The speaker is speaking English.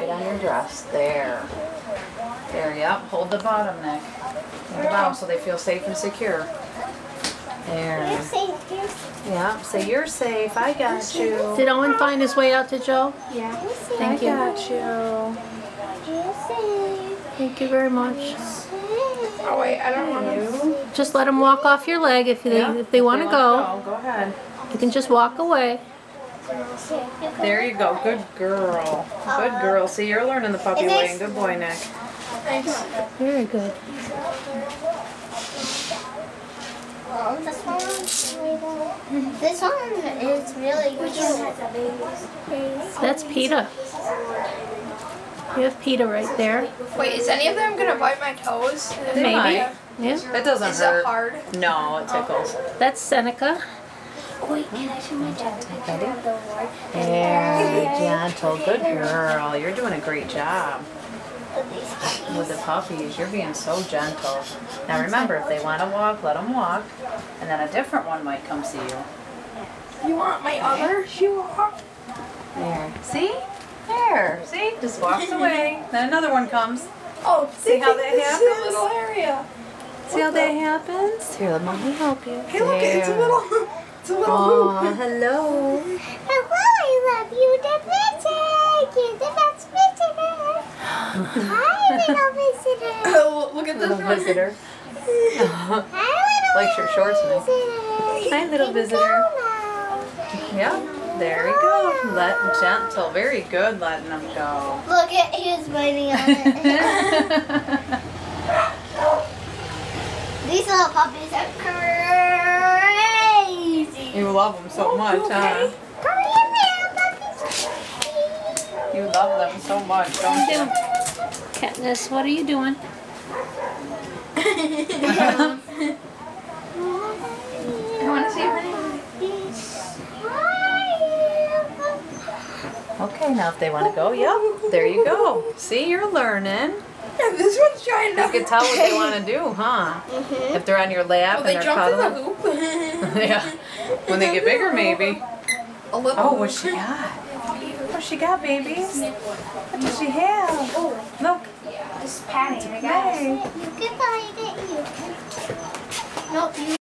right on your dress. There. There, yep. Hold the bottom, Nick. Hold the bottom so they feel safe and secure. There. You're safe. You're safe. Yeah, say you're safe. I got you. Did Owen find his way out to Joe? Yeah. You're safe. Thank you. I got you. You're safe. Thank you very much. Oh wait, I don't want to. Just let them walk off your leg if they want to go. Go ahead. You can just walk away. There you go. Good girl. Good girl. See, you're learning the puppy way. Good boy, Nick. Thanks. Very good. This one is really cute. That's PETA. You have PETA right there. Wait, is any of them gonna bite my toes? Maybe. might. Yeah. It doesn't Is hurt. it hard? No, it tickles. That's Seneca. Wait, can I show my gentle? Very gentle. Good girl. You're doing a great job with the puppies. You're being so gentle. Now remember, if they want to walk, let them walk. And then a different one might come see you. You want my other shoe? There. See? There. See? Just walks away. Then another one comes. Oh, See how that this is a happens? little area. See how that happens? Here, let mommy help you. Hey, look, it's a little. It's a little Oh, hoop. hello. Hello, I love you, the visitor. You're the best visitor. Hi, little visitor. Oh, look at this Little one. visitor. Hi, little Likes your shorts, Nick. visitor. Hi, little You can visitor. go now. Yeah, there we go. Let gentle. Very good letting them go. Look at his biting on it. These little puppies are crazy. You love them so much, huh? Come here, little puppies. You love them so much, don't you? Katniss, what are you doing? I want to see her name. Okay, now if they want to go, yep, there you go. See, you're learning. Yeah, this one's trying to. You can tell what they want to do, huh? If they're on your lap Will and they they're jump in the cuddling. hoop? Yeah. When they get bigger, maybe. A little. Oh, what's she got? What's she got, babies? What does she have? Look. Just patting. I Hey. You can bite it. You can. Nope. You